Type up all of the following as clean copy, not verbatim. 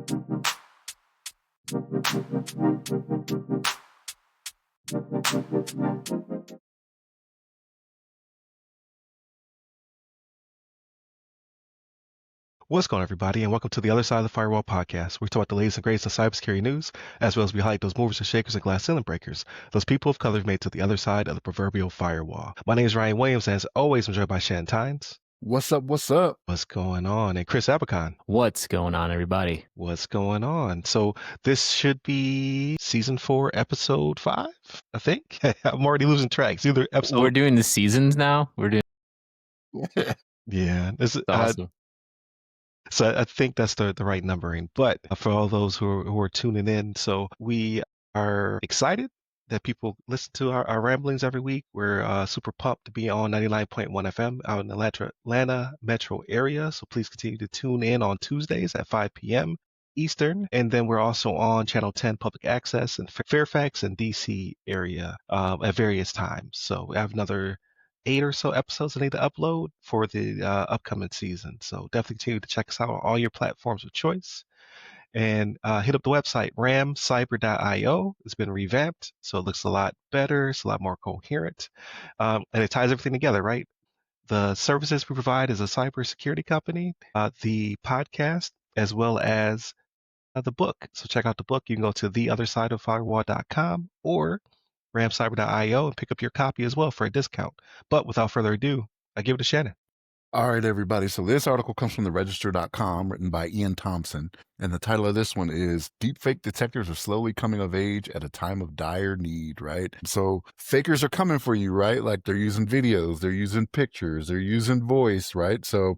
What's going on, everybody, and welcome to the Other Side of the Firewall podcast. We talk about the latest and greatest in cybersecurity news, as well as we highlight those movers and shakers and glass ceiling breakers, those people of color who've made it to the other side of the proverbial firewall. My name is Ryan Williams, and as always, I'm joined by Shannon Tynes. What's up? What's up? What's going on? And Chris Abercon. What's going on, everybody? What's going on? So this should be season 4, episode 5, I think. I'm already losing track. It's either episode. We're doing the seasons now. We're doing. Yeah, this is Awesome. So I think that's the right numbering. But for all those who are tuning in, so we are excited that people listen to our ramblings every week. We're super pumped to be on 99.1 FM out in the Atlanta metro area. So please continue to tune in on Tuesdays at 5 p.m. Eastern. And then we're also on Channel 10 Public Access in Fairfax and DC area at various times. So we have another 8 or so episodes I need to upload for the upcoming season. So definitely continue to check us out on all your platforms of choice. And hit up the website, ramcyber.io. It's been revamped, so it looks a lot better. It's a lot more coherent. And it ties everything together, right? The services we provide is a cybersecurity company, the podcast, as well as the book. So check out the book. You can go to theothersideoffirewall.com or ramcyber.io and pick up your copy as well for a discount. But without further ado, I give it to Shannon. All right, everybody. So this article comes from theregister.com, written by Ian Thompson. And the title of this one is Deepfake Detectors Are Slowly Coming of Age at a Time of Dire Need, right? So fakers are coming for you, right? Like they're using videos, they're using pictures, they're using voice, right? So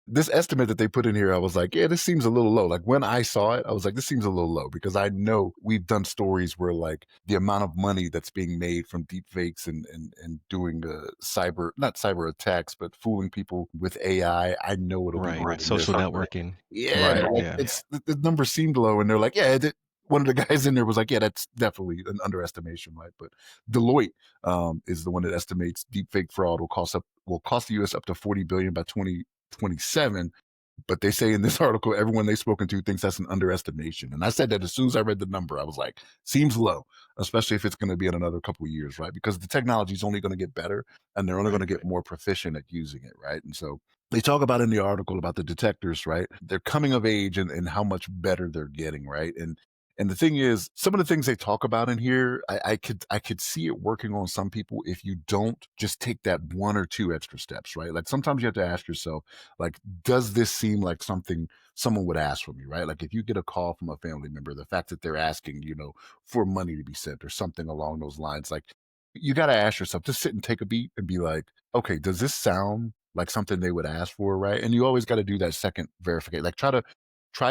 this estimate that they put in here, I was like, yeah, this seems a little low. Like when I saw it, I was like, this seems a little low because I know we've done stories where like the amount of money that's being made from deepfakes and doing not cyber attacks, but fooling people with AI. I know it'll be right. Social networking. Yeah, right. Yeah. The numbers seemed low, and they're like, yeah. One of the guys in there was like, yeah, that's definitely an underestimation, right? But Deloitte is the one that estimates deepfake fraud will cost the U.S. up to $40 billion by 2027. But they say in this article, everyone they've spoken to thinks that's an underestimation. And I said that as soon as I read the number, I was like, seems low, especially if it's going to be in another couple of years, right? Because the technology is only going to get better and they're only going to get more proficient at using it, right? And so they talk about in the article about the detectors, right? They're coming of age and how much better they're getting, right? And the thing is, some of the things they talk about in here, I could see it working on some people if you don't just take that 1 or 2 extra steps, right? Like sometimes you have to ask yourself, like, does this seem like something someone would ask from you, right? Like if you get a call from a family member, the fact that they're asking, for money to be sent or something along those lines, like you got to ask yourself, just sit and take a beat and be like, okay, does this sound like something they would ask for, right? And you always got to do that second verification, like try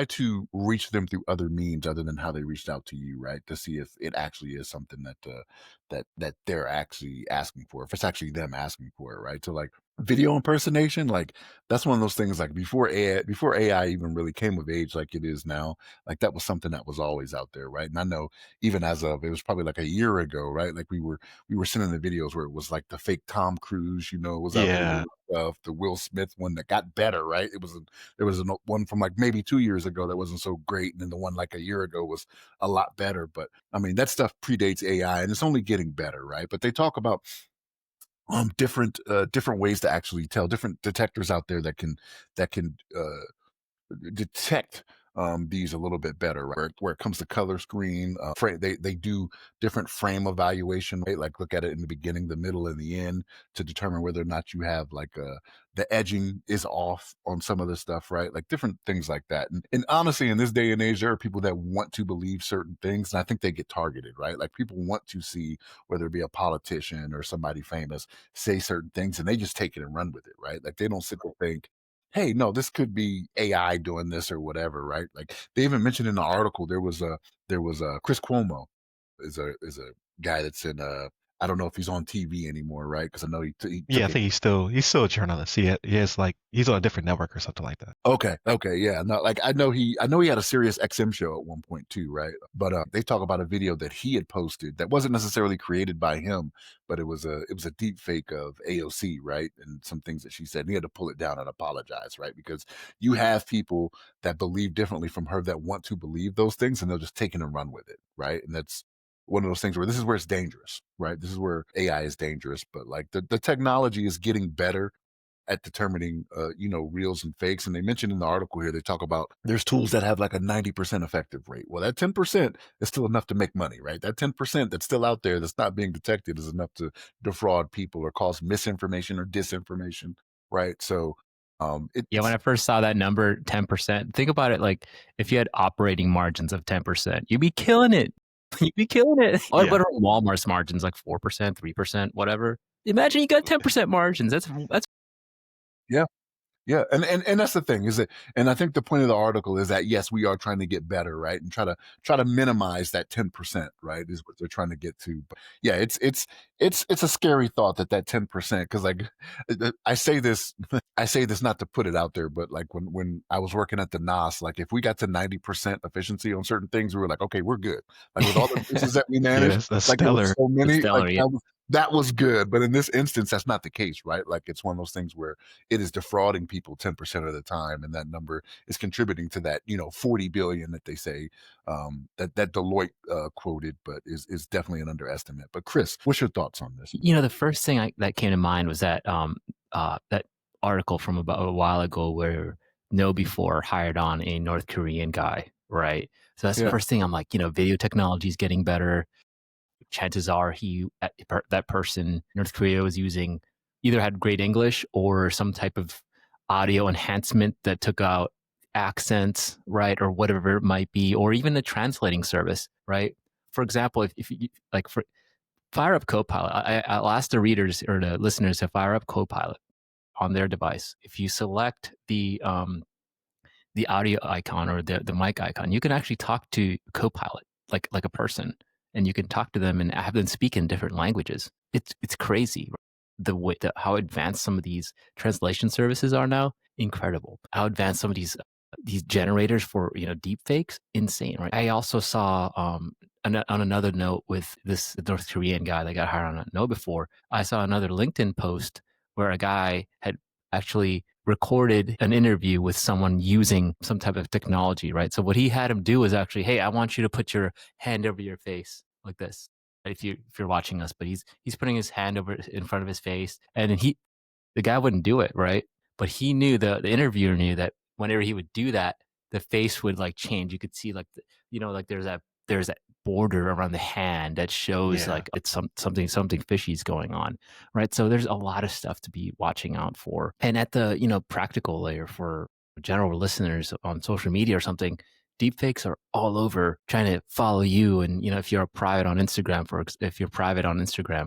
to reach them through other means other than how they reached out to you, right? To see if it actually is something that they're actually asking for, if it's actually them asking for it, right? So like video impersonation, like that's one of those things, like before AI even really came of age like it is now, like that was something that was always out there, right? And I know even it was probably like a year ago, right? Like we were sending the videos where it was like the fake Tom Cruise, was out there, the Will Smith one that got better, right? There was one from like maybe 2 years ago that wasn't so great, and then the one like a year ago was a lot better. But I mean, that stuff predates AI, and it's only getting better, right? But they talk about different ways to actually tell, different detectors out there that can detect these a little bit better, right? Where it comes to color screen, they do different frame evaluation, right? Like look at it in the beginning, the middle, and the end to determine whether or not you have like the edging is off on some of the stuff, right? Like different things like that. And honestly, in this day and age, there are people that want to believe certain things, and I think they get targeted, right? Like people want to see whether it be a politician or somebody famous say certain things, and they just take it and run with it, right? Like they don't sit there and think, hey, no, this could be AI doing this or whatever, right? Like they even mentioned in the article there was a Chris Cuomo is a guy that's in I don't know if he's on TV anymore, right? Because I know he Yeah, took I it. think he's still a journalist. He has like he's on a different network or something like that. Okay, yeah. No, like I know he had a Sirius XM show at one point too, right? But they talk about a video that he had posted that wasn't necessarily created by him, but it was a deep fake of AOC, right? And some things that she said. And he had to pull it down and apologize, right? Because you have people that believe differently from her that want to believe those things, and they'll just take it and run with it, right? And that's one of those things where this is where it's dangerous, right? This is where AI is dangerous, but like the technology is getting better at determining, reals and fakes. And they mentioned in the article here, they talk about there's tools that have like a 90% effective rate. Well, that 10% is still enough to make money, right? That 10% that's still out there that's not being detected is enough to defraud people or cause misinformation or disinformation, right? So, Yeah, when it's I first saw that number, 10%, think about it like if you had operating margins of 10%, you'd be killing it. You'd be killing it. Or Yeah. what are Walmart's margins, like 4%, 3%, whatever? Imagine you got 10% margins. That's yeah. Yeah, and that's the thing is that, and I think the point of the article is that yes, we are trying to get better, right, and try to minimize that 10%, right, is what they're trying to get to. But yeah, it's a scary thought that 10%, because like I say this I say this not to put it out there, but like when I was working at the NAS, like if we got to 90% efficiency on certain things, we were like, okay, we're good. Like with all the business that we Yeah, managed, that's like there was stellar. so it's many, like stellar. Yeah. that was good. But in this instance, that's not the case, right? Like it's one of those things where it is defrauding people 10% of the time, and that number is contributing to that 40 billion that they say, that Deloitte quoted, but is definitely an underestimate. But Chris, what's your thoughts on this? The first thing that came to mind was that article from about a while ago where KnowBe4 hired on a North Korean guy, right? So that's the Yeah, first thing I'm like, video technology is getting better. Chances are that person North Korea was using either had great English or some type of audio enhancement that took out accents, right, or whatever it might be, or even a translating service, right? For example, if you like for fire up Copilot, I'll ask the readers or the listeners to fire up Copilot on their device. If you select the audio icon or the mic icon, you can actually talk to Copilot like a person, and you can talk to them and have them speak in different languages. It's crazy how advanced some of these translation services are now. Incredible. How advanced some of these generators for deep fakes, insane, right? I also saw on another note with this North Korean guy that got hired on a note before. I saw another LinkedIn post where a guy had actually recorded an interview with someone using some type of technology, right? So what he had him do was actually, hey, I want you to put your hand over your face like this. If you're watching us, but he's putting his hand over in front of his face, and then the guy wouldn't do it, right? But he knew the interviewer knew that whenever he would do that, the face would like change. You could see like like there's that border around the hand that shows Yeah. like it's something fishy is going on, right? So there's a lot of stuff to be watching out for. And at the practical layer for general listeners on social media or something, deepfakes are all over trying to follow you. And if you're if you're private on Instagram,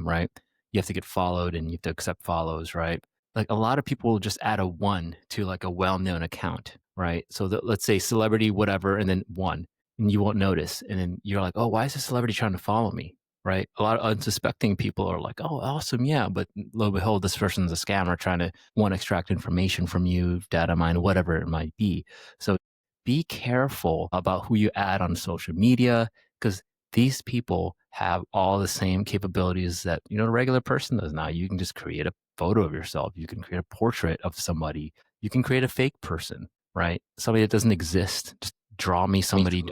right, you have to get followed and you have to accept follows, right? Like a lot of people will just add a one to like a well-known account, right? So let's say celebrity whatever, and then one, and you won't notice, and then you're like, oh, why is this celebrity trying to follow me, right? A lot of unsuspecting people are like, oh, awesome, yeah, but lo and behold, this person's a scammer trying to extract information from you, data mine, whatever it might be. So be careful about who you add on social media, because these people have all the same capabilities that a regular person does now. You can just create a photo of yourself. You can create a portrait of somebody. You can create a fake person, right? Somebody that doesn't exist. Just draw me somebody.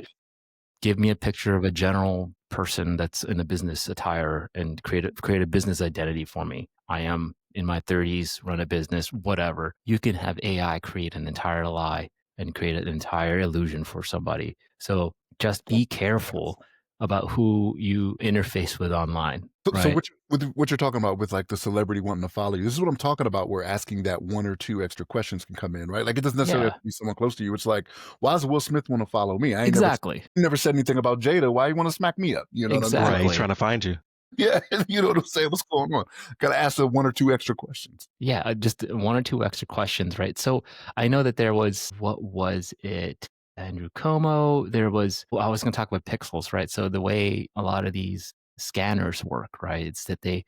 Give me a picture of a general person that's in a business attire and create a business identity for me. I am in my 30s, run a business, whatever. You can have AI create an entire lie and create an entire illusion for somebody. So just be careful about who you interface with online, So right? what you're talking about with like the celebrity wanting to follow you, this is what I'm talking about. Where asking that one or two extra questions can come in, right? Like it doesn't necessarily have Yeah, to be someone close to you. It's like, why does Will Smith want to follow me? I ain't exactly. never said anything about Jada. Why you want to smack me up? You know what I'm saying? Right. He's Exactly. trying to find you. Yeah, you know what I'm saying? What's going on? Got to ask the one or two extra questions. Yeah, just one or two extra questions, right? So I know that there was, what was it? Andrew Como. There was, well, I was going to talk about pixels, right? So the way a lot of these scanners work, right? It's that they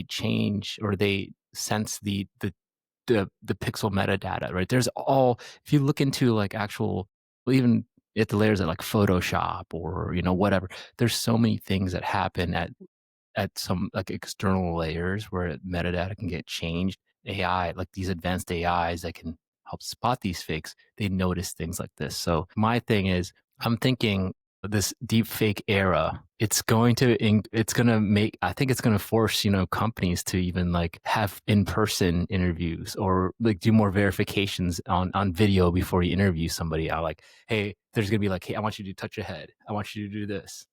change or they sense the pixel metadata, right? There's all if you look into like actual well, even at the layers of like Photoshop or whatever, there's so many things that happen at some like external layers where metadata can get changed. AI, like these advanced AIs that can help spot these fakes, they notice things like this. So my thing is, I'm thinking this deep fake era, it's going to make, I think it's going to force companies to even like have in-person interviews or like do more verifications on video before you interview somebody. I like, hey, there's going to be like, hey, I want you to touch your head, I want you to do this,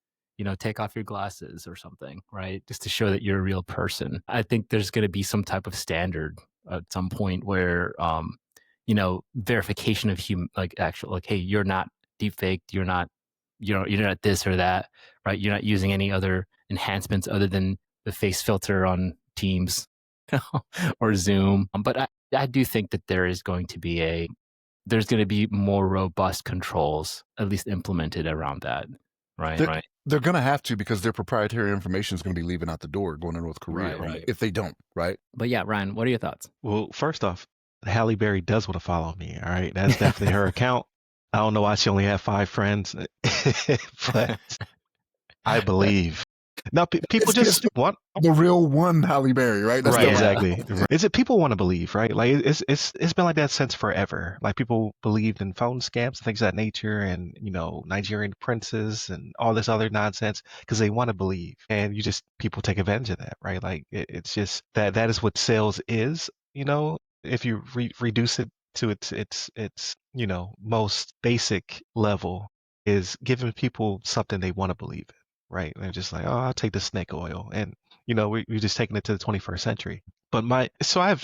take off your glasses or something, right? Just to show that you're a real person. I think there's going to be some type of standard at some point where, verification of like actual, like, hey, you're not deep faked, you're not, you're not this or that, right? You're not using any other enhancements other than the face filter on Teams or Zoom. But I do think that there's going to be more robust controls, at least implemented around that, right? Right. They're going to have to, because their proprietary information is going to be leaving out the door going to North Korea Right. if they don't, right? But yeah, Ryan, what are your thoughts? Well, first off, Halle Berry does want to follow me. All right, that's definitely her account. I don't know why she only had 5 friends, but I believe. Now, people just want The real one Halle Berry, right? That's right, the exactly. Is it people want to believe, right? Like it's been like that since forever. Like people believed in phone scams and things of that nature, and Nigerian princes and all this other nonsense because they want to believe, and people take advantage of that, right? Like it's just that is what sales is. If you reduce it to its most basic level, is giving people something they want to believe in, right? And they're just like, oh, I'll take the snake oil, and we're just taking it to the 21st century. But I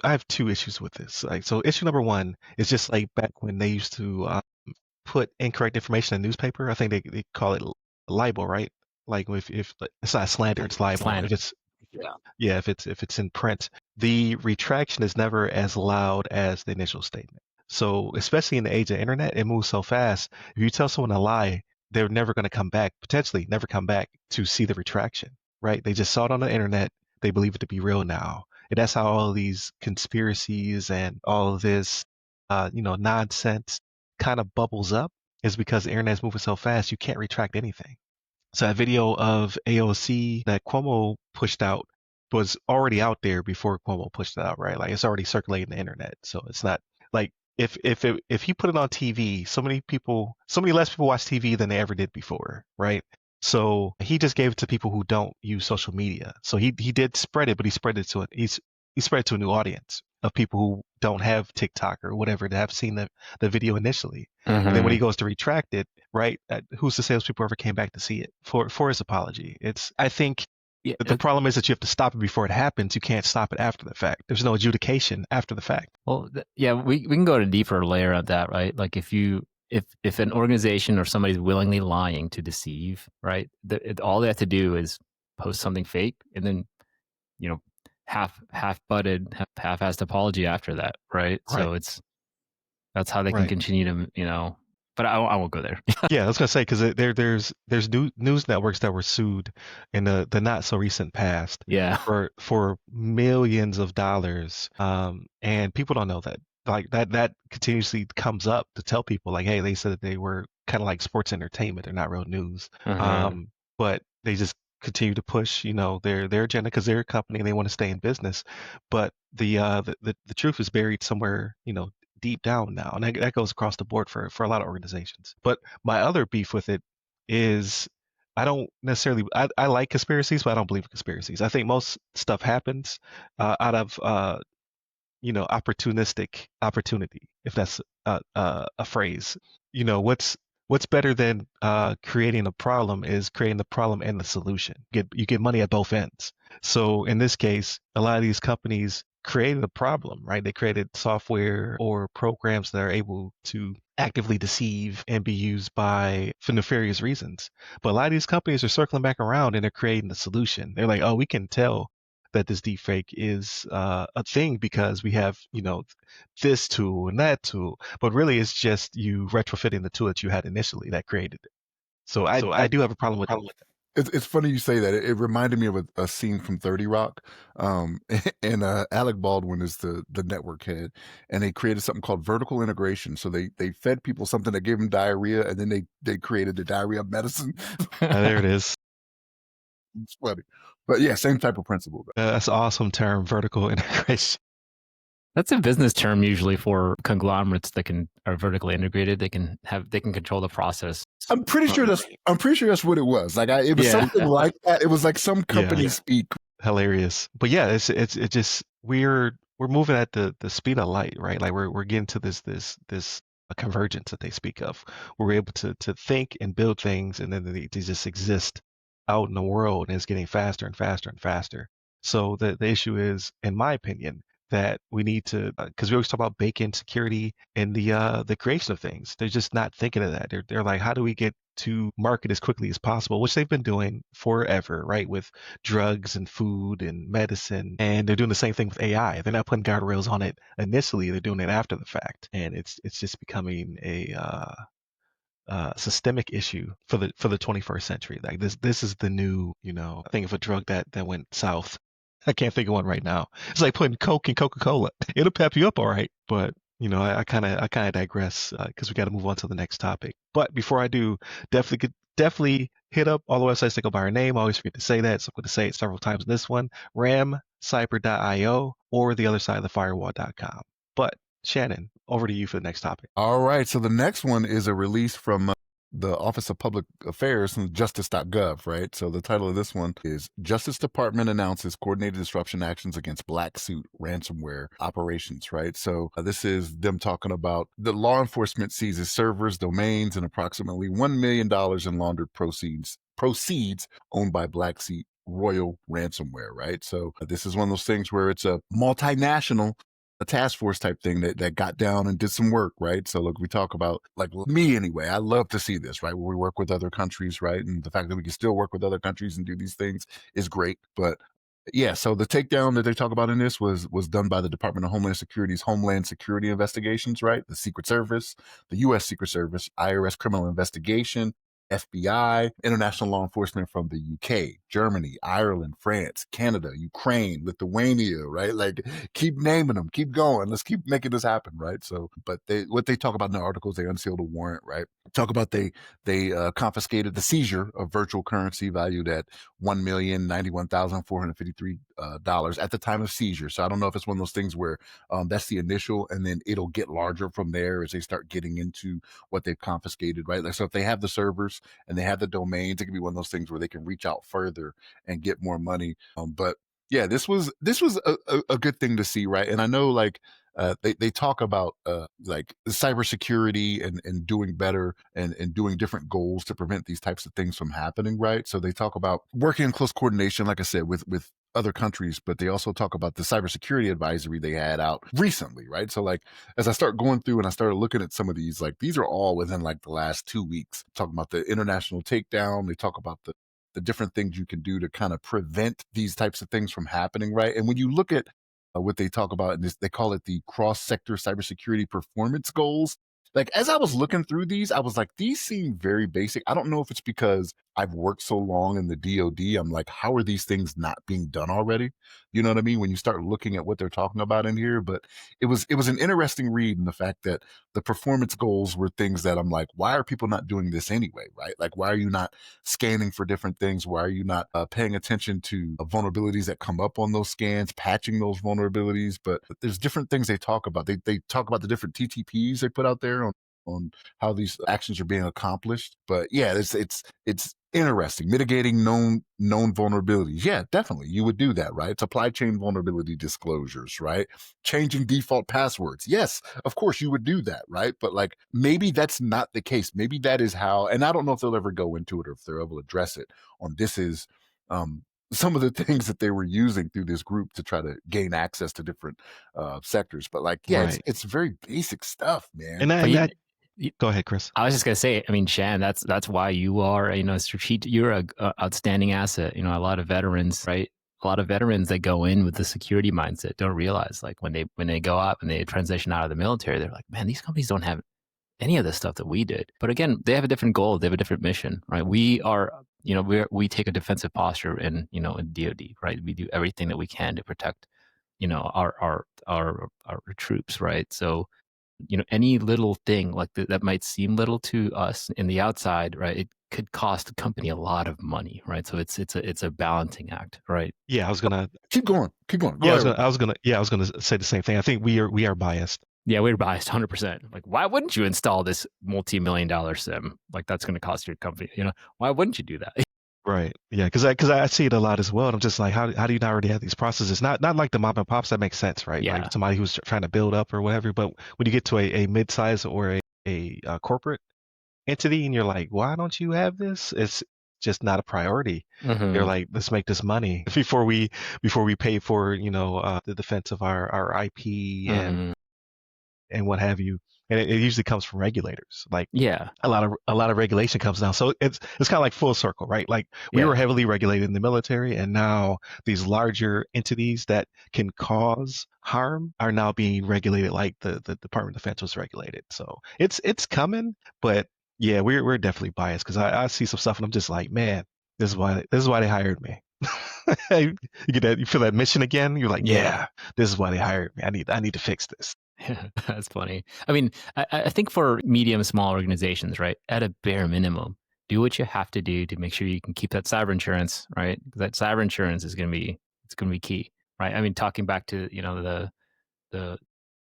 have 2 issues with this. Like, so issue number 1 is just like back when they used to put incorrect information in the newspaper. I think they call it libel, right? Like if it's not slander, it's libel. Slander. If it's if it's in print, the retraction is never as loud as the initial statement. So especially in the age of internet, it moves so fast. If you tell someone a lie, they're never going to come back, potentially never come back to see the retraction, right? They just saw it on the internet. They believe it to be real now. And that's how all of these conspiracies and all of this, nonsense kind of bubbles up, is because the internet's moving so fast, you can't retract anything. So that video of AOC that Cuomo pushed out was already out there before Cuomo pushed it out, right? Like it's already circulating the internet. So it's not like if he put it on TV, so many less people watch TV than they ever did before, right? So he just gave it to people who don't use social media. So he did spread it, but he spread it to a new audience of people who don't have TikTok or whatever, that have seen the video initially. And then when he goes to retract it, right? Who's to say those people ever came back to see it for his apology? I think the problem is that you have to stop it before it happens. You can't stop it after the fact. There's no adjudication after the fact. Well, we can go to a deeper layer of that, right? Like if an organization or somebody's willingly lying to deceive, right? All they have to do is post something fake and then, half-butted, half-assed apology after that, right? So that's how they can continue to, but I won't go there. Yeah, I was gonna say, because there's news networks that were sued in the not so recent past, Yeah. for millions of dollars, and people don't know that. Like that continuously comes up to tell people, like, hey, they said that they were kind of like sports entertainment, they're not real news. But they just continue to push, their agenda because they're a company and they want to stay in business. But the truth is buried somewhere, deep down now, and that goes across the board for a lot of organizations. But my other beef with it is, I don't necessarily I like conspiracies, but I don't believe in conspiracies. I think most stuff happens out of opportunistic opportunity, if that's a phrase. What's better than creating a problem is creating the problem and the solution. You get money at both ends. So in this case, a lot of these companies created a problem, right? They created software or programs that are able to actively deceive and be used for nefarious reasons. But a lot of these companies are circling back around and they're creating the solution. They're like, oh, we can tell that this deepfake is a thing because we have, this tool and that tool. But really, it's just you retrofitting the tool that you had initially that created it. So I do have a problem with that. It's funny you say that. It reminded me of a scene from 30 Rock. Um, and Alec Baldwin is the network head, and they created something called vertical integration. So they fed people something that gave them diarrhea, and then they created the diarrhea medicine. There it is. It's funny, but yeah, same type of principle. That's an awesome term, vertical integration. That's a business term usually for conglomerates that are vertically integrated. They can control the process. I'm pretty sure that's what it was. Like it was Yeah. something like that. It was like some company Yeah. speak. Hilarious. But yeah, it's just we're moving at the speed of light, right? Like we're getting to this a convergence that they speak of. Where we're able to think and build things, and then they just exist out in the world, and it's getting faster and faster and faster. So the issue is, in my opinion, that we need to, because we always talk about bake-in security and the creation of things. They're just not thinking of that. They're like, how do we get to market as quickly as possible, which they've been doing forever, right? With drugs and food and medicine. And they're doing the same thing with AI. They're not putting guardrails on it initially, they're doing it after the fact. And it's just becoming a systemic issue for the 21st century. Like this is the new, think of a drug that went south. I can't think of one right now. It's like putting Coke in Coca-Cola. It'll pep you up all right, but I kind of digress because we got to move on to the next topic. But before I do, definitely hit up all the websites that go by our name. I always forget to say that, so I'm going to say it several times in this one: ramcyber.io or the other side of the firewall.com. But Shannon, over to you for the next topic. All right. So the next one is a release from the Office of Public Affairs and justice.gov, right? So the title of this one is Justice Department Announces Coordinated Disruption Actions Against BlackSuit Ransomware Operations, right? So this is them talking about the law enforcement seizes servers, domains, and approximately $1 million in laundered proceeds owned by BlackSuit Royal Ransomware, right? So this is one of those things where it's a multinational a task force type thing that got down and did some work, right? So look, we talk about, like me anyway, I love to see this, right? Where we work with other countries, right? And the fact that we can still work with other countries and do these things is great. But yeah, so the takedown that they talk about in this was done by the Department of Homeland Security's Homeland Security Investigations, right? The Secret Service, the U.S. Secret Service, IRS Criminal Investigation, FBI, international law enforcement from the UK, Germany, Ireland, France, Canada, Ukraine, Lithuania, right? Like keep naming them, keep going. Let's keep making this happen, right? So, but what they talk about in the articles, they unsealed a warrant, right? Talk about they confiscated the seizure of virtual currency valued at $1,091,453 at the time of seizure. So I don't know if it's one of those things where that's the initial, and then it'll get larger from there as they start getting into what they've confiscated, right? Like, so if they have the servers and they have the domains, it can be one of those things where they can reach out further and get more money. But yeah, this was a good thing to see, right? And I know, like, they talk about like cybersecurity and doing better and doing different goals to prevent these types of things from happening, right? So they talk about working in close coordination, like I said, with other countries, but they also talk about the cybersecurity advisory they had out recently, right? So like as I start going through and I started looking at some of these, like these are all within like the last 2 weeks. Talking about the international takedown, they talk about the different things you can do to kind of prevent these types of things from happening, right? And when you look at what they talk about in this, they call it the cross-sector cybersecurity performance goals. Like as I was looking through these, I was like, these seem very basic. I don't know if it's because I've worked so long in the DoD. I'm like, how are these things not being done already? You know what I mean? When you start looking at what they're talking about in here, but it was an interesting read in the fact that the performance goals were things that I'm like, why are people not doing this anyway? Right? Like, why are you not scanning for different things? Why are you not paying attention to vulnerabilities that come up on those scans, patching those vulnerabilities? But there's different things they talk about. They talk about the different TTPs they put out there on how these actions are being accomplished. But yeah, it's interesting. Mitigating known vulnerabilities. Yeah, definitely. You would do that, right? Supply chain vulnerability disclosures, right? Changing default passwords. Yes, of course you would do that, right? But like maybe that's not the case. Maybe that is how, and I don't know if they'll ever go into it or if they're able to address it on this is some of the things that they were using through this group to try to gain access to different sectors. But like, yeah, Right. it's very basic stuff, man. And But that go ahead, Chris. I was just gonna say, I mean, Shan, that's why you are, strategic. You're a outstanding asset. A lot of veterans, right? A lot of veterans that go in with the security mindset don't realize, like, when they go up and they transition out of the military, they're like, man, these companies don't have any of the stuff that we did. But again, they have a different goal. They have a different mission, right? We are we take a defensive posture in DoD, right? We do everything that we can to protect our troops, right? So any little thing like that might seem little to us in the outside, right? It could cost the company a lot of money, right? So it's a balancing act, right? Yeah, I was gonna. Keep going. Keep going. Go Yeah, ahead. I was gonna say the same thing. I think we are biased. Yeah, we're biased 100%. Like, why wouldn't you install this multi-million dollar sim? Like, that's going to cost your company. Why wouldn't you do that? Right. Yeah, because I see it a lot as well. And I'm just like, how do you not already have these processes? Not like the mom and pops that makes sense, right? Like Yeah. somebody who's trying to build up or whatever. But when you get to a mid-size or a corporate entity, and you're like, why don't you have this? It's just not a priority. They're Mm-hmm. like, let's make this money before we pay for the defense of our IP Mm-hmm. and what have you. And it usually comes from regulators. Like Yeah. a lot of regulation comes down. So it's kind of like full circle, right? Like we were Yeah. heavily regulated in the military, and now these larger entities that can cause harm are now being regulated like the Department of Defense was regulated. So it's coming, but yeah, we're definitely biased because I see some stuff and I'm just like, man, this is why they hired me. You get that, you feel that mission again. You're like, Yeah. yeah, this is why they hired me. I need to fix this. That's funny. I mean, I think for medium, small organizations, right, at a bare minimum, do what you have to do to make sure you can keep that cyber insurance, right? 'Cause that cyber insurance is it's going to be key, right? I mean, talking back to, the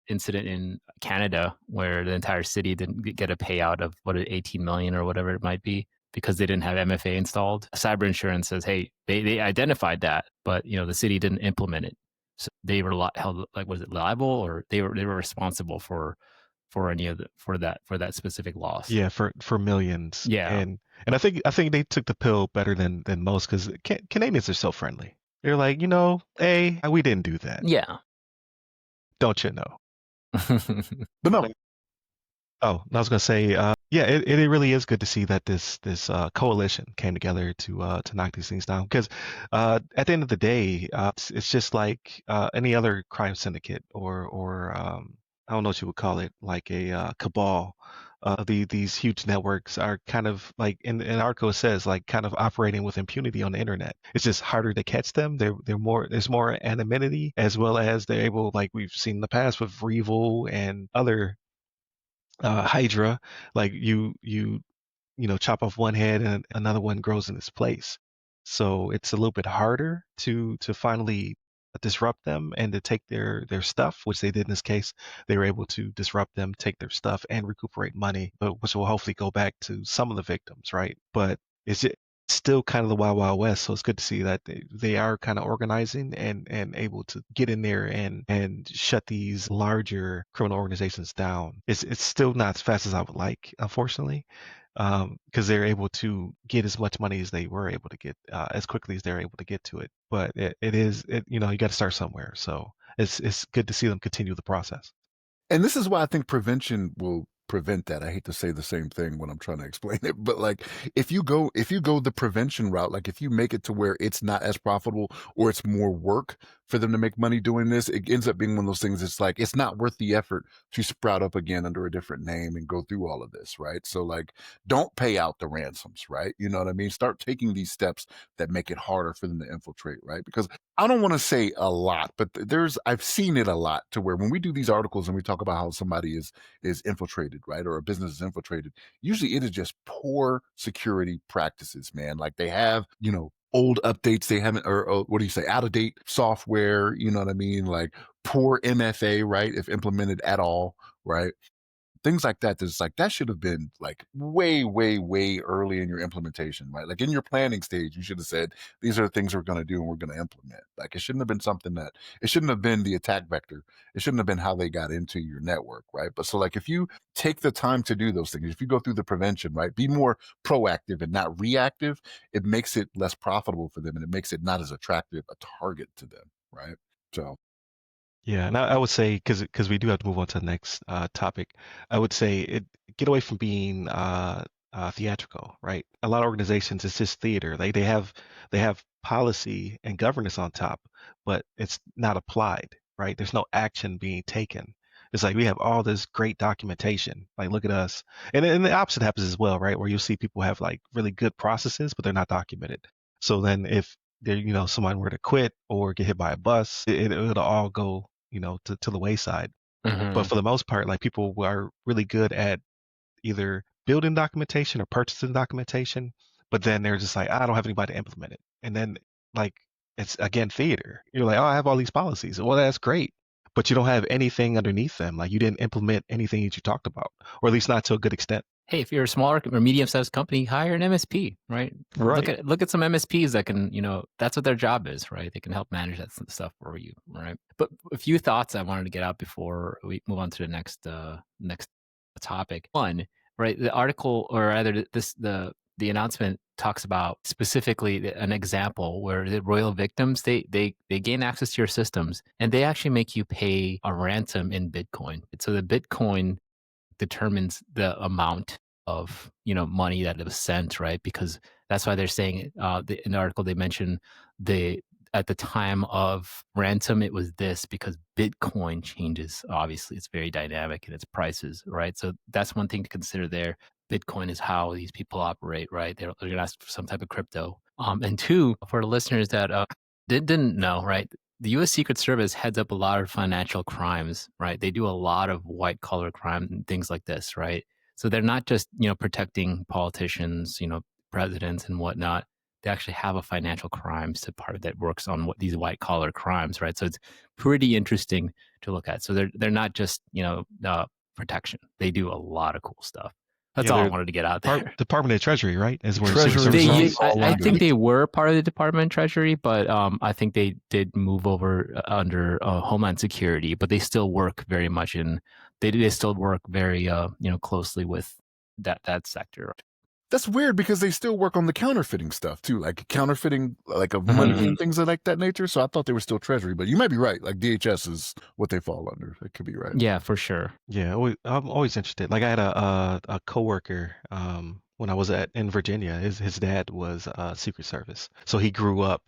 incident in Canada where the entire city didn't get a payout of 18 million or whatever it might be because they didn't have MFA installed. Cyber insurance says, hey, they identified that, but the city didn't implement it. So they were held, like, was it liable, or they were responsible for any of for that specific loss. Yeah, for millions, Yeah. and I think they took the pill better than most because Canadians are so friendly. They're like, hey, we didn't do that, Yeah. don't you know? But no, Oh, I was gonna say, yeah, it really is good to see that this coalition came together to knock these things down. Because at the end of the day, it's just like any other crime syndicate or I don't know what you would call it, like a cabal. These huge networks are kind of like in Arco it says like kind of operating with impunity on the internet. It's just harder to catch them. They're more there's more anonymity as well as they're able like we've seen in the past with Revel and other Hydra, like chop off one head and another one grows in its place. So it's a little bit harder to finally disrupt them and to take their stuff, which they did in this case. They were able to disrupt them, take their stuff, and recuperate money, but which will hopefully go back to some of the victims, right? But it's still kind of the wild wild west, so it's good to see that they are kind of organizing and able to get in there and shut these larger criminal organizations down. It's still not as fast as I would like, unfortunately, because they're able to get as much money as they were able to get as quickly as they're able to get to it. But you got to start somewhere. So it's good to see them continue the process. and this is why I think prevention will prevent that. I hate to say the same thing when I'm trying to explain it, but like if you go the prevention route, like if you make it to where it's not as profitable or it's more work for them to make money doing this, it ends up being one of those things. It's like it's not worth the effort to sprout up again under a different name and go through all of this, right? So like don't pay out the ransoms, right? You know what I mean? Start taking these steps that make it harder for them to infiltrate, right? Because I don't want to say a lot, but I've seen it a lot to where when we do these articles and we talk about how somebody is infiltrated, right? Or a business is infiltrated. Usually it is just poor security practices, man. Like they have, old updates they haven't, or what do you say, out of date software, you know what I mean? Like poor MFA, right? If implemented at all, right? Things like that. That's like that should have been like way, way, way early in your implementation, right? Like in your planning stage, you should have said, these are the things we're going to do and we're going to implement. Like it shouldn't have been something that it shouldn't have been the attack vector. It shouldn't have been how they got into your network, right? But so like if you take the time to do those things, if you go through the prevention, right, be more proactive and not reactive, it makes it less profitable for them and it makes it not as attractive a target to them, right? So Yeah, and I would say because we do have to move on to the next topic, I would say get away from being theatrical, right? A lot of organizations it's just theater. They have policy and governance on top, but it's not applied, right? There's no action being taken. It's like we have all this great documentation. Like, look at us. And the opposite happens as well, right? Where you'll see people have like really good processes, but they're not documented. So then if they, someone were to quit or get hit by a bus, it'll all go, to the wayside. But Hmm. for the most part, like people are really good at either building documentation or purchasing documentation, but then they're just like, I don't have anybody to implement it. And then like it's again theater. You're like, oh, I have all these policies. Well, that's great. But you don't have anything underneath them. Like you didn't implement anything that you talked about, or at least not to a good extent. Hey, if you're a smaller or medium-sized company, hire an MSP, right? Right. Look at some MSPs that can, that's what their job is, right? They can help manage that stuff for you, right? But a few thoughts I wanted to get out before we move on to the next topic. One, right? The article, or rather, the announcement talks about specifically an example where the royal victims they gain access to your systems and they actually make you pay a ransom in Bitcoin. So the Bitcoin determines the amount of money that was sent, right? Because that's why they're saying in the article they mentioned the at the time of ransom it was this because Bitcoin changes. Obviously, it's very dynamic in its prices, right? So that's one thing to consider there. Bitcoin is how these people operate, right? They're going to ask for some type of crypto. And two, for the listeners that didn't know, right? The U.S. Secret Service heads up a lot of financial crimes, right? They do a lot of white collar crime and things like this, right? So they're not just protecting politicians, presidents and whatnot. They actually have a financial crimes department that works on what these white collar crimes, right? So it's pretty interesting to look at. So they're not just protection. They do a lot of cool stuff. That's Yeah, all I they're wanted to get out there. Department of Treasury, right? Is where Secret Treasury Service They, is. all I under think it. they were part of the Department of Treasury, but I think they did move over under Homeland Security. But they still work very much in. They still work very closely with that sector. That's weird because they still work on the counterfeiting stuff too, like counterfeiting like of Mhm. money and things of like that nature. So I thought they were still Treasury, but you might be right. Like DHS is what they fall under. It could be right. Yeah, for sure. Yeah, I'm always interested. Like I had a coworker when I was in Virginia. His dad was Secret Service, so he grew up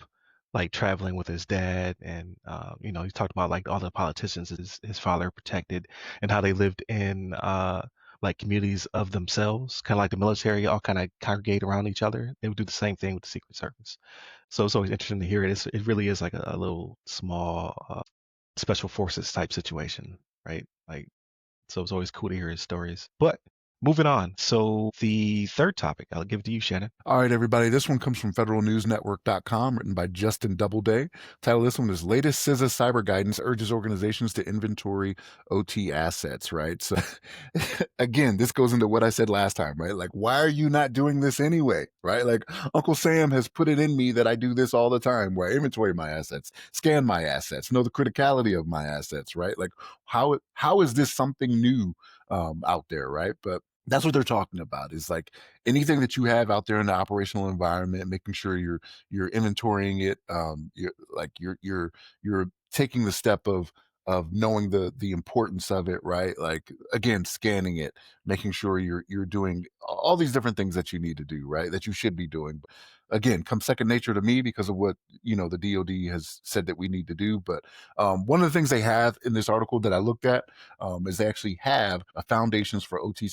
like traveling with his dad, and he talked about like all the politicians his father protected, and how they lived in like communities of themselves, kind of like the military, all kind of congregate around each other. They would do the same thing with the Secret Service. So it's always interesting to hear it. It really is like a little small special forces type situation, right? Like. So it's always cool to hear his stories. But moving on. So the third topic, I'll give it to you, Shannon. All right, everybody. This one comes from federalnewsnetwork.com, written by Justin Doubleday. Title of this one is Latest CISA Cyber Guidance Urges Organizations to Inventory OT Assets, right? So again, this goes into what I said last time, right? Like, why are you not doing this anyway, right? Like Uncle Sam has put it in me that I do this all the time, where I inventory my assets, scan my assets, know the criticality of my assets, right? Like how is this something new out there, right? But that's what they're talking about is like anything that you have out there in the operational environment, making sure you're inventorying it. You're taking the step of knowing the importance of it, right? Like again, scanning it, making sure you're doing all these different things that you need to do, right? That you should be doing. Again, comes second nature to me because of what the DoD has said that we need to do. But one of the things they have in this article that I looked at is they actually have a foundations for OT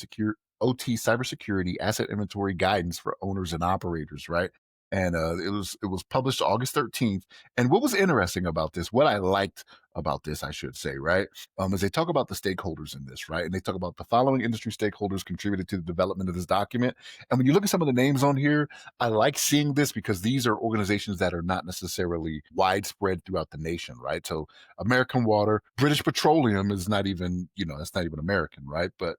cybersecurity asset inventory guidance for owners and operators, right? And it was published August 13th. And what was interesting about this, what I liked about this, I should say, right, is they talk about the stakeholders in this, right? And they talk about the following industry stakeholders contributed to the development of this document. And when you look at some of the names on here, I like seeing this because these are organizations that are not necessarily widespread throughout the nation, right? So American Water, British Petroleum is not even, it's not even American, right? But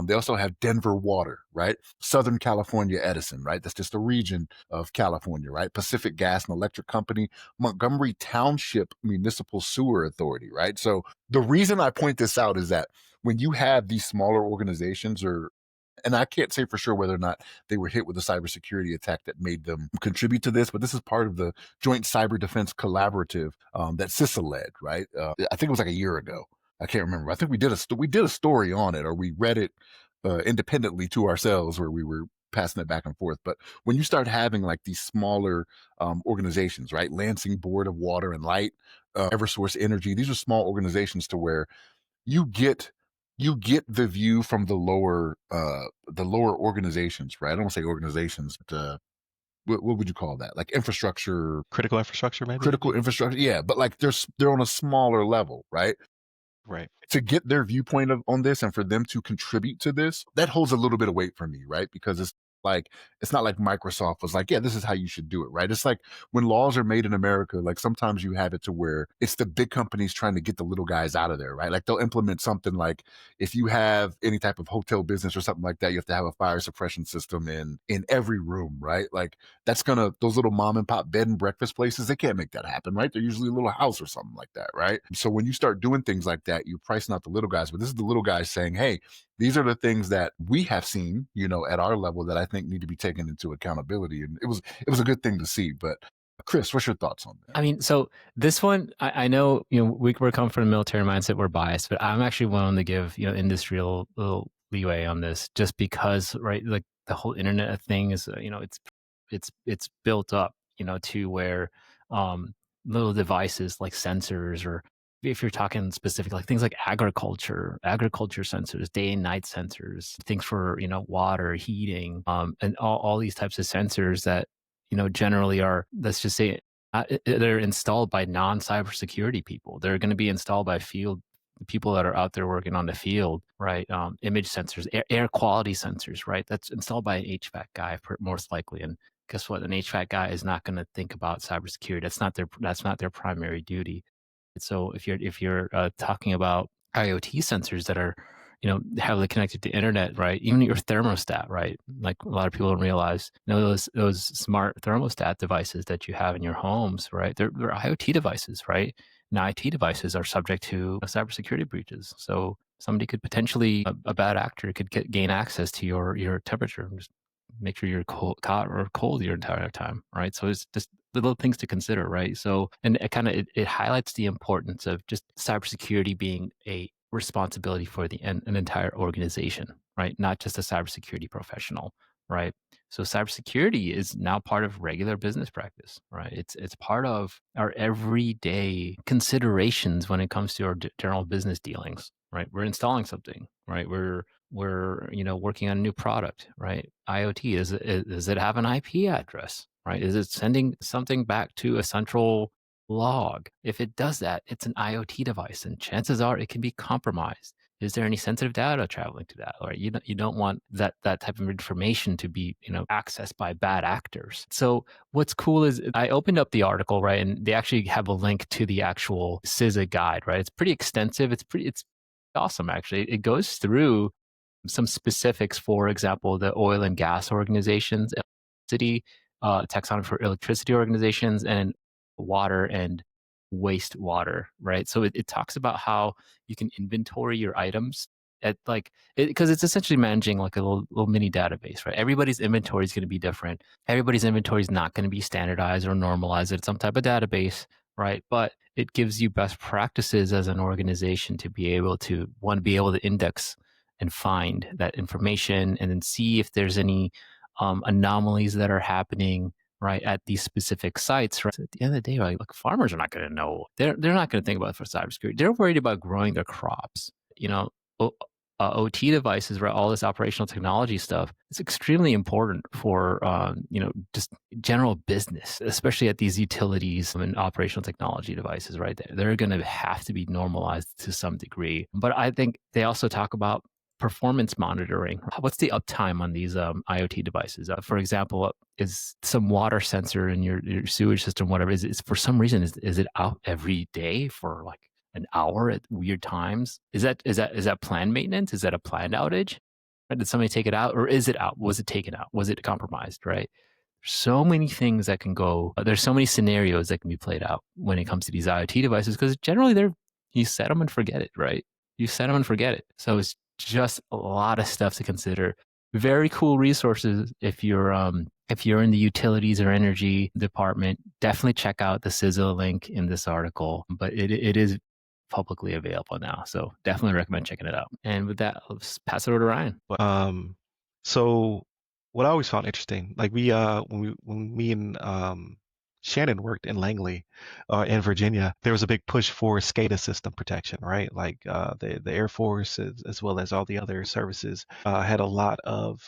they also have Denver Water, right? Southern California Edison, right? That's just a region of California, right? Pacific Gas and Electric Company, Montgomery Township Municipal Sewer Authority, right? So the reason I point this out is that when you have these smaller organizations and I can't say for sure whether or not they were hit with a cybersecurity attack that made them contribute to this, but this is part of the Joint Cyber Defense Collaborative that CISA led, right? I think it was like a year ago. I can't remember. I think we did a story on it, or we read it independently to ourselves, where we were passing it back and forth. But when you start having like these smaller organizations, right? Lansing Board of Water and Light, EverSource Energy, these are small organizations to where you get you get the view from the lower organizations, right? I don't want to say organizations, but what would you call that? Like infrastructure, Critical infrastructure, maybe? critical infrastructure. Yeah, but like they're on a smaller level, right? Right. To get their viewpoint on this and for them to contribute to this, that holds a little bit of weight for me, right? Because it's not like Microsoft was like, yeah, this is how you should do it, right? It's like when laws are made in America, like sometimes you have it to where it's the big companies trying to get the little guys out of there, right? Like they'll implement something like if you have any type of hotel business or something like that, you have to have a fire suppression system in every room, right? Like those little mom and pop bed and breakfast places, they can't make that happen, right? They're usually a little house or something like that, right? So when you start doing things like that, you're pricing out the little guys, but this is the little guys saying, hey, these are the things that we have seen, at our level that I think need to be taken into accountability. And it was a good thing to see. But Chris, what's your thoughts on that? I mean, so this one, I know, we're coming from a military mindset, we're biased, but I'm actually willing to give, industry a little leeway on this just because, right, like the whole internet thing is, it's built up, to where little devices like sensors, or if you're talking specific, like things like agriculture sensors, day and night sensors, things for, water, heating, and all these types of sensors that, generally are, let's just say, they're installed by non-cybersecurity people. They're going to be installed by field people that are out there working on the field, right? Image sensors, air quality sensors, right? That's installed by an HVAC guy, most likely. And guess what? An HVAC guy is not going to think about cybersecurity. That's not their primary duty. So if you're talking about IoT sensors that are, heavily connected to internet, right? Even your thermostat, right? Like a lot of people don't realize, those smart thermostat devices that you have in your homes, right? They're IoT devices, right? And IoT devices are subject to cybersecurity breaches. So somebody could potentially, a bad actor could gain access to your temperature and just make sure you're hot or cold your entire time, right? So it's just little things to consider, right? So, and it highlights the importance of just cybersecurity being a responsibility for an entire organization, right? Not just a cybersecurity professional, right? So cybersecurity is now part of regular business practice, right? It's part of our everyday considerations when it comes to our general business dealings, right? We're installing something, right? We're working on a new product, right? IoT, does it have an IP address, right? Is it sending something back to a central log? If it does that, it's an IoT device, and chances are it can be compromised. Is there any sensitive data traveling to that? Right? You don't want that type of information to be accessed by bad actors. So what's cool is I opened up the article, right, and they actually have a link to the actual CISA guide, right? It's pretty extensive. It's awesome actually. It goes through some specifics, for example, the oil and gas organizations, electricity, taxonomy for electricity organizations, and water and wastewater, right? So it talks about how you can inventory your items at because it's essentially managing like a little mini database, right? Everybody's inventory is going to be different. Everybody's inventory is not going to be standardized or normalized at some type of database, right? But it gives you best practices as an organization to be able to index and find that information, and then see if there's any anomalies that are happening right at these specific sites. Right? So at the end of the day, right, like farmers are not going to know. They're not going to think about it for cybersecurity. They're worried about growing their crops. O- OT devices, right? All this operational technology stuff. It's extremely important for just general business, especially at these utilities and operational technology devices. Right, they're going to have to be normalized to some degree. But I think they also talk about performance monitoring. What's the uptime on these IoT devices? For example, is some water sensor in your sewage system, whatever, is for some reason, is it out every day for like an hour at weird times? Is that planned maintenance? Is that a planned outage? Right? Did somebody take it out, or is it out? Was it taken out? Was it compromised? Right? So many things that can go. There's so many scenarios that can be played out when it comes to these IoT devices, because generally you set them and forget it, right? You set them and forget it. So it's just a lot of stuff to consider. Very cool resources if you're in the utilities or energy department. Definitely check out the CISA link in this article, but it is publicly available now, so definitely recommend checking it out. And with that, I'll just pass it over to Ryan. But, so what I always found interesting, like when me and Shannon worked in Langley, in Virginia, there was a big push for SCADA system protection, right? Like the Air Force, as well as all the other services, had a lot of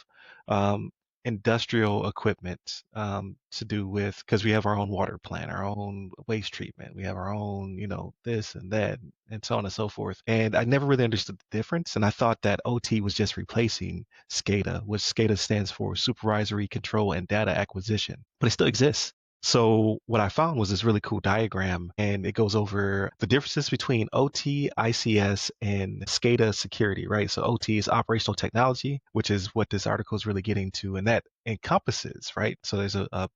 um, industrial equipment to do with, because we have our own water plant, our own waste treatment, we have our own, this and that, and so on and so forth. And I never really understood the difference, and I thought that OT was just replacing SCADA, which SCADA stands for Supervisory Control and Data Acquisition, but it still exists. So what I found was this really cool diagram, and it goes over the differences between OT, ICS, and SCADA security, right? So OT is operational technology, which is what this article is really getting to, and that encompasses, right? So there's a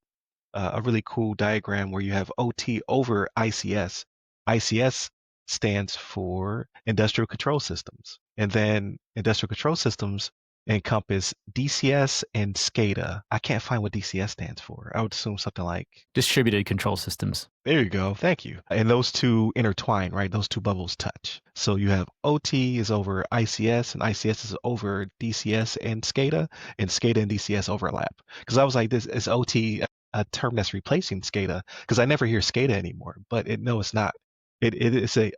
really cool diagram where you have OT over ICS. ICS stands for Industrial Control Systems. And then Industrial Control Systems encompass DCS and SCADA. I can't find what DCS stands for. I would assume something like Distributed control systems. there you go. Thank you. And those two intertwine, right? Those two bubbles touch. So you have OT is over ICS, and ICS is over DCS and SCADA, and SCADA and DCS overlap. Because I was like, this is OT a term that's replacing SCADA? Because I never hear SCADA anymore. But no, it's not. It is a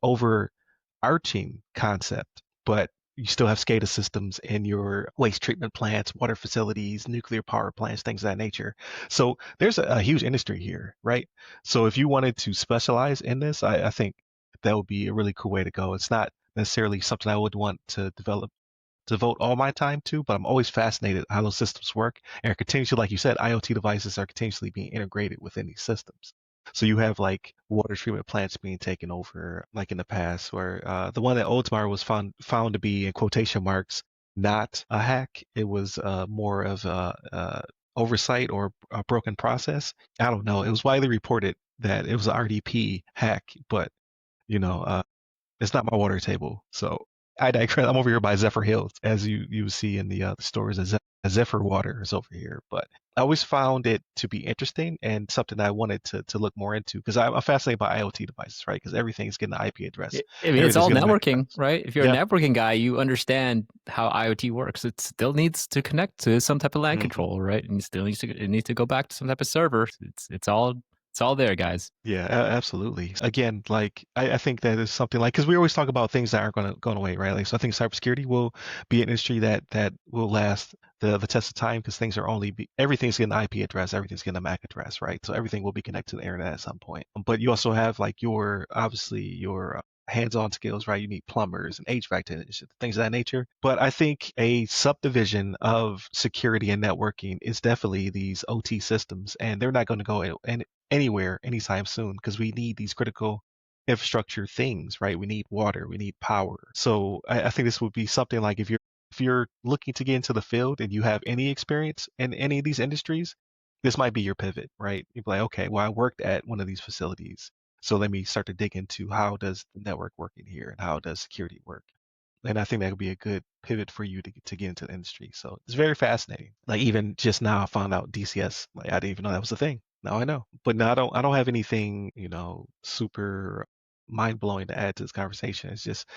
overarching concept, but you still have SCADA systems in your waste treatment plants, water facilities, nuclear power plants, things of that nature. So there's a huge industry here, right? So if you wanted to specialize in this, I think that would be a really cool way to go. It's not necessarily something I would want to devote all my time to, but I'm always fascinated how those systems work and are continuously, like you said, IoT devices are continuously being integrated within these systems. So you have like water treatment plants being taken over, like in the past, where the one that Oldsmar was found to be in quotation marks not a hack. It was more of a oversight or a broken process. I don't know. It was widely reported that it was an RDP hack, but you know, uh, it's not my water table. So I digress. I'm over here by Zephyr Hills, as you see in the stores. Zephyr Water is over here, but I always found it to be interesting and something I wanted to look more into because I'm fascinated by IoT devices, right? Because everything's getting an IP address. I mean, it's Everything's all getting an MAC networking, address. right? If you're Yeah. a networking guy, you understand how IoT works. It still needs to connect to some type of LAN Mhm. controller, right? And it needs to go back to some type of server. It's all there, guys. Yeah, absolutely. Again, like I think that is something like because we always talk about things that aren't going away, right? Like so, I think cybersecurity will be an industry that will last the test of time because things are everything's getting an IP address, everything's getting a MAC address, right? So everything will be connected to the internet at some point. But you also have like obviously your hands-on skills, right? You need plumbers and HVAC technicians, things of that nature. But I think a subdivision of security and networking is definitely these OT systems, and they're not going to go anywhere anytime soon because we need these critical infrastructure things, right? We need water, we need power. So I think this would be something like if you're looking to get into the field and you have any experience in any of these industries, this might be your pivot, right? You'd be like, okay, well, I worked at one of these facilities. So let me start to dig into how does the network work in here and how does security work? And I think that would be a good pivot for you to get into the industry. So it's very fascinating. Like even just now I found out DCS. Like I didn't even know that was a thing. Now I know. But now I don't have anything, super mind blowing to add to this conversation. It's just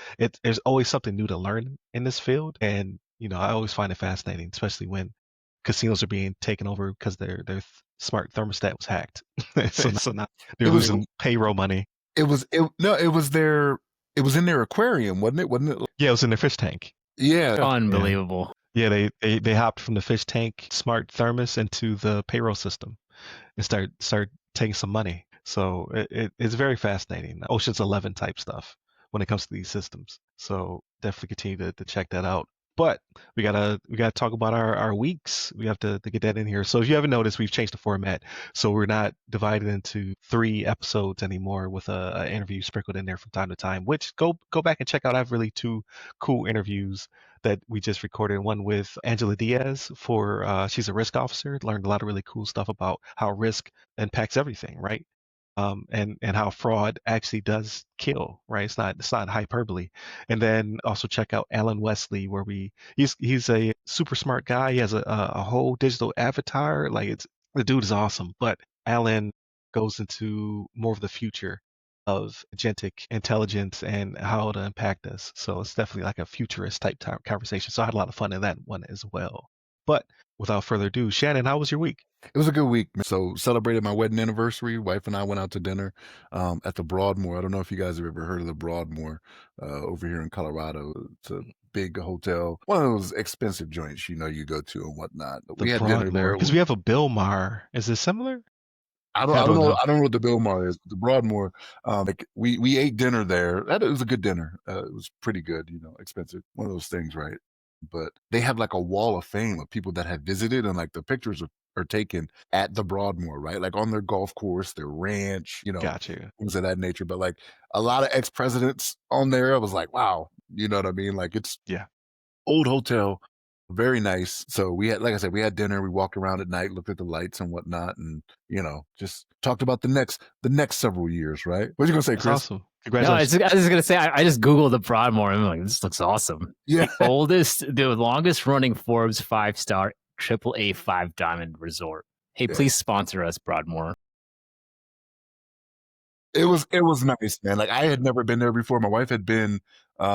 there's always something new to learn in this field. And, I always find it fascinating, especially when casinos are being taken over because their smart thermostat was hacked. So now they're It was losing payroll money. it was it was in their aquarium, wasn't it? Wasn't it? Yeah, it was in their fish tank. Yeah. Unbelievable. Yeah, they hopped from the fish tank smart thermos into the payroll system and start taking some money. So it's very fascinating. Ocean's 11 type stuff when it comes to these systems. So definitely continue to check that out. But we gotta talk about our weeks. We have to get that in here. So if you haven't noticed, we've changed the format. So we're not divided into 3 episodes anymore with a interview sprinkled in there from time to time. Which go back and check out. I have really 2 cool interviews that we just recorded. One with Angela Diaz she's a risk officer. Learned a lot of really cool stuff about how risk impacts everything, right? And how fraud actually does kill, right? It's not hyperbole. And then also check out Alan Wesley, where he's a super smart guy. He has a whole digital avatar. Like the dude is awesome. But Alan goes into more of the future of agentic intelligence and how it'll impact us. So it's definitely like a futurist type conversation. So I had a lot of fun in that one as well. But without further ado, Shannon, how was your week? It was a good week. So celebrated my wedding anniversary. Wife and I went out to dinner at the Broadmoor. I don't know if you guys have ever heard of the Broadmoor over here in Colorado. It's a big hotel, one of those expensive joints you go to and whatnot. But The we had dinner Broadmoor, there. because we have a Bilmar. Is it similar? I I don't don't know. know. I don't know what the Biltmore is. The Broadmoor, like we ate dinner there. That it was a good dinner. It was pretty good. Expensive. One of those things, right? But they have like a wall of fame of people that have visited, and like the pictures are taken at the Broadmoor, right? Like on their golf course, their ranch, Got you. things of that nature. But like a lot of ex presidents on there, I was like, wow, you know what I mean? Like it's Yeah. old hotel, very nice. So we had, like I said, we had dinner. We walked around at night, looked at the lights and whatnot, and just talked about the next several years. Right? What you gonna say, That's Chris? awesome. No, I Congratulations. was just gonna say I just googled the Broadmoor and I'm like, this looks awesome. Yeah, The longest running Forbes 5-star AAA 5 diamond resort. Hey, yeah. please sponsor us, Broadmoor. It was nice, man. Like I had never been there before. My wife had been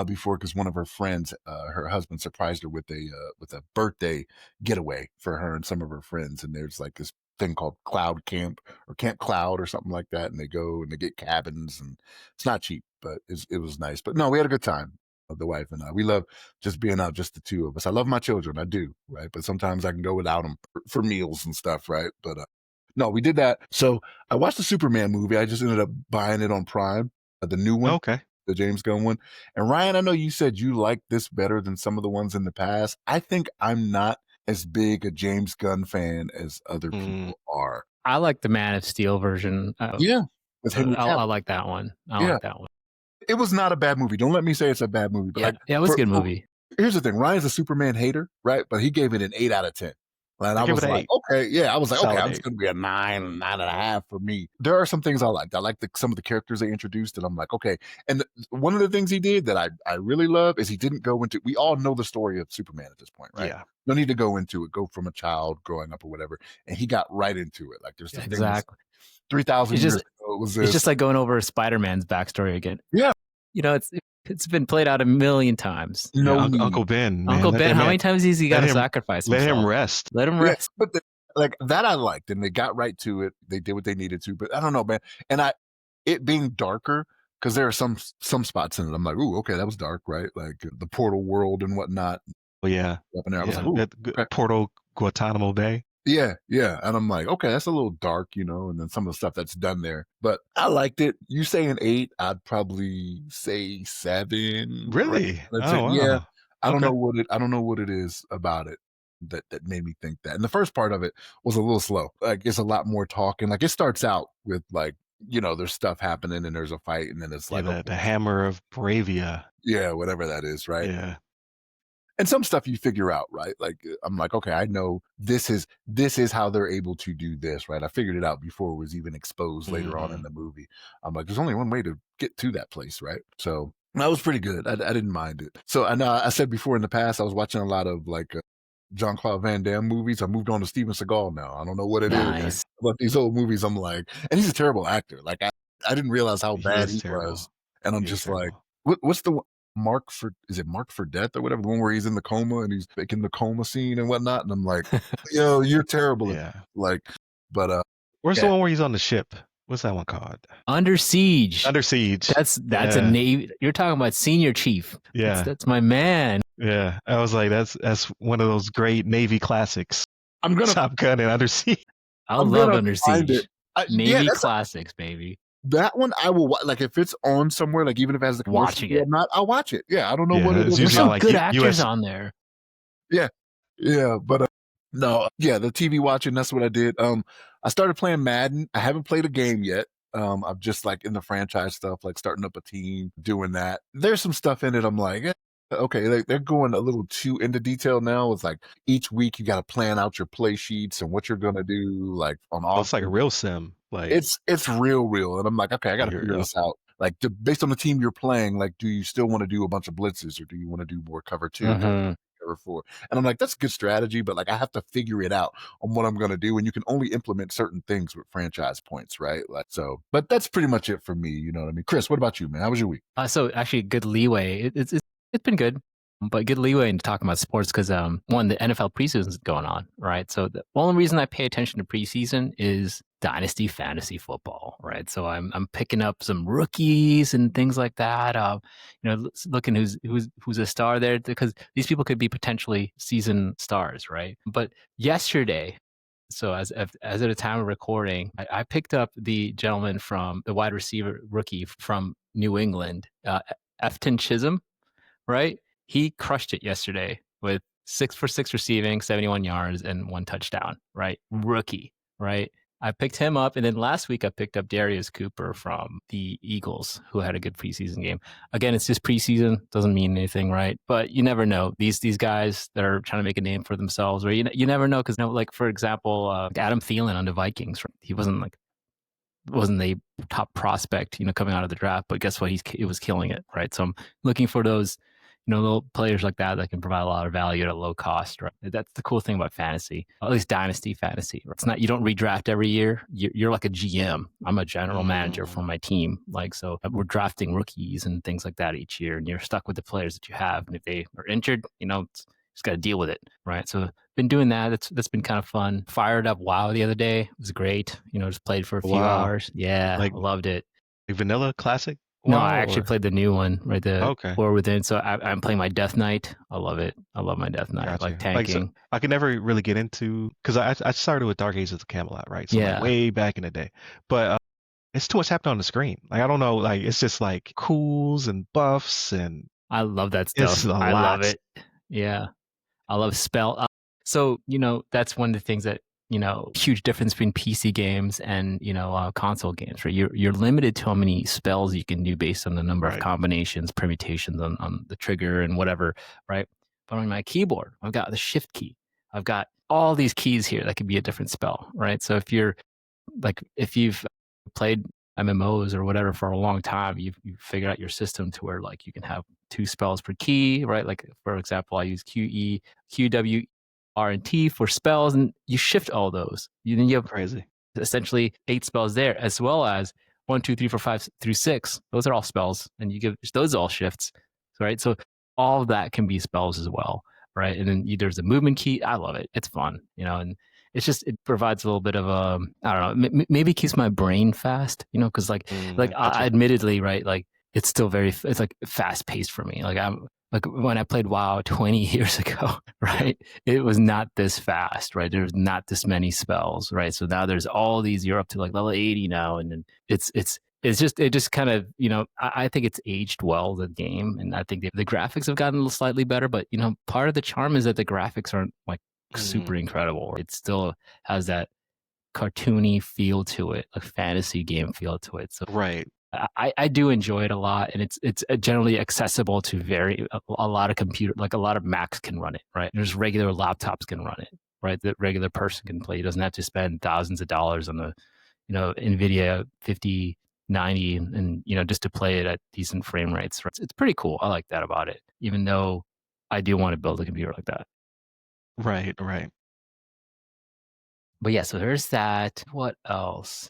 before because one of her friends, her husband surprised her with a birthday getaway for her and some of her friends. And there's like this thing called Cloud Camp or Camp Cloud or something like that. And they go and they get cabins, and it's not cheap, but it was nice. But no, we had a good time. The wife and I, we love just being out, just the two of us. I love my children, I do, right? But sometimes I can go without them for meals and stuff, right? But no, we did that. So I watched the Superman movie. I just ended up buying it on Prime, the new one, Okay. the James Gunn one. And Ryan, I know you said you liked this better than some of the ones in the past. I think I'm not as big a James Gunn fan as other Mm, people are. I like the Man of Steel version. Yeah, with Henry I Cavill. like that one. I Yeah, like that one. it was not a bad movie. Don't let me say it's a bad movie, but Yeah, like, yeah, it was a good movie. here's the thing: Ryan's a Superman hater, right? But he gave it an 8 out of 10. And I I give was it an like, 8. okay, yeah. I was like, okay, Solid it's 8. going to be a 9.5 for me. There are some things I liked. I like some of the characters they introduced, and I'm like, okay. And one of the things he did that I really love is he didn't go into. We all know the story of Superman at this point, right? Yeah. No need to go into it. Go from a child growing up or whatever, and he got right into it. Like there's the things Exactly. 3,000 It's years just ago. It was it's this. just like going over Spider-Man's backstory again. Yeah. It's been played out a million times. Yeah, No Uncle need. Ben, man. Uncle Let Ben, that how man, many times has he got let to him, sacrifice let himself? him rest. Let him Yeah, rest. but like that I liked, and they got right to it. They did what they needed to, but I don't know, man. And it being darker, because there are some spots in it. I'm like, ooh, okay, that was dark, right? Like the portal world and whatnot. Oh, yeah. Up in there, I was like, Yeah. ooh, okay. Portal Guantanamo Bay. Yeah, and I'm like, okay, that's a little dark, and then some of the stuff that's done there. But I liked it. You say an 8, I'd probably say 7. Right? Really? That's Oh, it. Yeah, wow. I don't Okay. know what it is about it that made me think that. And the first part of it was a little slow. Like it's a lot more talking. Like it starts out with like there's stuff happening and there's a fight, and then it's Yeah, like, the okay, Hammer of Bravia. yeah, whatever that is, right? Yeah. And some stuff you figure out, right? Like I'm like, okay, I know this is how they're able to do this, right? I figured it out before it was even exposed later on in Hmm. the movie. I'm like, there's only one way to get to that place, right? So that was pretty good. I didn't mind it. So I know I said before in the past I was watching a lot of like Jean-Claude Van Damme movies. I moved on to Steven Seagal now. I don't know what it is, Nice. but these old movies, I'm like, and he's a terrible actor. Like I didn't realize how He bad is he was, terrible. and I'm He is just like, terrible. what's the one? Is it Mark for Death or whatever? The one where he's in the coma and he's making the coma scene and whatnot. And I'm like, yo, you're terrible. Yeah. Like, but Where's the yeah. one where he's on the ship? What's that one called? Under Siege. Under Siege. That's a Yeah. Navy. You're talking about Senior Chief. Yeah. That's my man. Yeah. I was like, that's one of those great Navy classics. I'm gonna Top Gun and Under Siege. I I'm love gonna Under find Siege. it. Navy classics, baby. That one I will like if it's on somewhere, like even if it has the commercial Watching it. or not, I'll watch it. Yeah, I don't know Yeah, what it it's is. There's usually some like good U- actors US on there. Yeah, but no, yeah, the TV watching, that's what I did. I started playing Madden. I haven't played a game yet. I'm just like in the franchise stuff, like starting up a team, doing that. There's some stuff in it. I'm like, okay, they're going a little too into detail now. It's like each week you got to plan out your play sheets and what you're gonna do, like on It's like a offense. real sim. Like It's real, and I'm like, okay, I got to figure this out. Like based on the team you're playing, like, do you still want to do a bunch of blitzes or do you want to do more cover 2, Mhm. cover 4? And I'm like, that's a good strategy, but like I have to figure it out on what I'm gonna do, and you can only implement certain things with franchise points, right? Like so, but that's pretty much it for me. You know what I mean? Chris, what about you, man? How was your week? So actually, good leeway. It's been good. But good leeway into talking about sports because one, the NFL preseason is going on, right? So the only reason I pay attention to preseason is dynasty fantasy football, right? So I'm picking up some rookies and things like that. Looking who's a star there because these people could be potentially season stars, right? But yesterday, so as at a time of recording, I picked up the gentleman from the wide receiver rookie from New England, Efton Chisholm, right? He crushed it yesterday with 6 for 6 receiving, 71 yards, and 1 touchdown, right? Rookie, right? I picked him up. And then last week I picked up Darius Cooper from the Eagles, who had a good preseason game. Again, it's just preseason, doesn't mean anything, right? But you never know. These guys that are trying to make a name for themselves, or you never know, because like for example, Adam Thielen on the Vikings, right? He wasn't a top prospect, coming out of the draft, but guess what? He was killing it, right? So I'm looking for those, little players like that can provide a lot of value at a low cost, right? That's the cool thing about fantasy, at least dynasty fantasy. Right? It's not, you don't redraft every year. You're like a GM. I'm a general manager for my team. So we're drafting rookies and things like that each year, and you're stuck with the players that you have. And if they are injured, just got to deal with it, right? So been doing that. That's been kind of fun. Fired up WoW the other day. It was great. Just played for a few hours. Yeah, Like loved it. vanilla classic? No, WoW I actually or played the new one, right? The okay, War Within. So I'm playing my Death Knight. I love it. I love my Death Knight. Like gotcha. Like so, tanking. I could never really get into because I started with Dark Ages of Camelot, right? So like Yeah, way back in the day, but it's too much happening on the screen. Like I don't know, like it's just like cools and buffs and I love that it's stuff. a I love lot. it. Yeah, I love spell. So that's one of the things that huge difference between PC games and console games. Right, you're limited to how many spells you can do based on the number of Right. combinations, permutations on the trigger and whatever. Right, but on my keyboard, I've got the Shift key. I've got all these keys here that could be a different spell. Right, so if you've played MMOs or whatever for a long time, you've figured out your system to where like you can have 2 spells per key, right? Like for example, I use QE, QW, R and T for spells, and you shift all those. Then you have Crazy. essentially 8 spells there, as well as 1, 2, 3, 4, 5 through 6. Those are all spells, and you give those all shifts, right? So all of that can be spells as well, right? And then there's a movement key. I love it. It's fun, and it provides a little bit of I don't know, maybe keeps my brain fast, because I Gotcha. admittedly, right, like it's still it's like fast paced for me. Like I'm like when I played WoW 20 years ago, right? It was not this fast, right? There's not this many spells, right? So now there's all these. You're up to like level 80 now, and then it just kind of I think it's aged well, the game, and I think the graphics have gotten slightly better. But part of the charm is that the graphics aren't like super incredible. It still has that cartoony feel to it, a fantasy game feel to it. So Right. I do enjoy it a lot, and it's generally accessible to a lot of computer, like a lot of Macs can run it, right? There's regular laptops can run it, right? The regular person can play. He doesn't have to spend thousands of dollars on a NVIDIA 5090 and just to play it at decent frame rates. Right? It's pretty cool. I like that about it, even though I do want to build a computer like that. Right. Right. But yeah, so there's that. What else?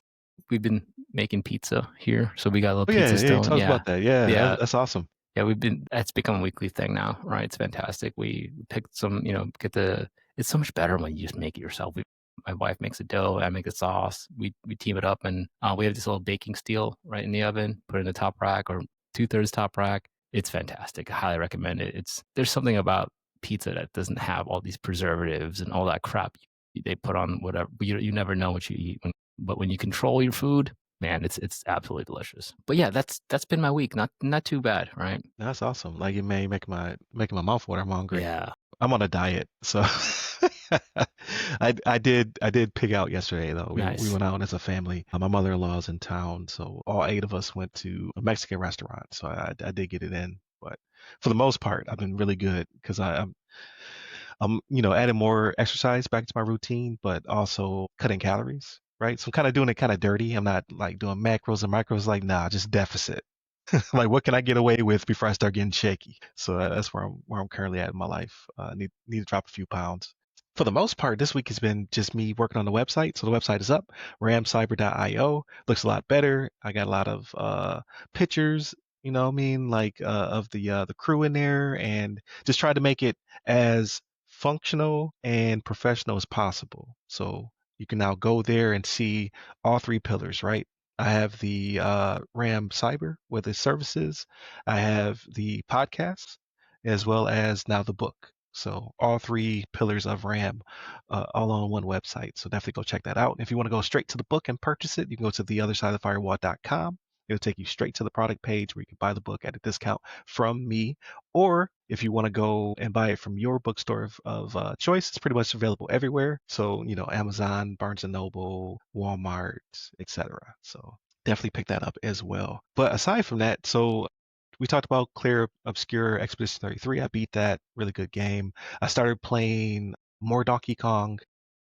We've been making pizza here, so we got a little Oh yeah, pizza yeah. still. Tell us Yeah, about that. Yeah, yeah, that's awesome. yeah. That's become a weekly thing now, right? It's fantastic. We picked some, it's so much better when you just make it yourself. My wife makes the dough, I make the sauce. We team it up, and we have this little baking steel right in the oven. Put it in the top rack or 2/3 top rack. It's fantastic. I highly recommend it. There's something about pizza that doesn't have all these preservatives and all that crap they put on whatever. You never know what you eat. But when you control your food, man, it's absolutely delicious. But yeah, that's been my week. Not too bad, right? That's awesome. Like it may making my mouth water. I'm hungry. Yeah, I'm on a diet, so I did pig out yesterday though. We nice. went out as a family. My mother-in-law's in town, so all 8 of us went to a Mexican restaurant. So I did get it in, but for the most part, I've been really good because I'm adding more exercise back to my routine, but also cutting calories. Right, so I'm kind of doing it kind of dirty. I'm not like doing macros and micros. Like, nah, just deficit. Like, what can I get away with before I start getting shaky? So that's where I'm currently at in my life. Need to drop a few pounds. For the most part, this week has been just me working on the website. So the website is up, ramcyber.io. Looks a lot better. I got a lot of pictures, you know what I mean, like of the crew in there, and just try to make it as functional and professional as possible. So you can now go there and see all three pillars, right? I have the RAM Cyber with its services. I have the podcast, as well as now the book. So all three pillars of RAM, all on one website. So definitely go check that out. And if you want to go straight to the book and purchase it, you can go to theothersideofthefirewall.com. It'll take you straight to the product page where you can buy the book at a discount from me. Or if you want to go and buy it from your bookstore of choice, it's pretty much available everywhere. So, you know, Amazon, Barnes and Noble, Walmart, etc. So definitely pick that up as well. But aside from that, so we talked about Clear Obscure Expedition 33. I beat that. Really good game. I started playing more Donkey Kong,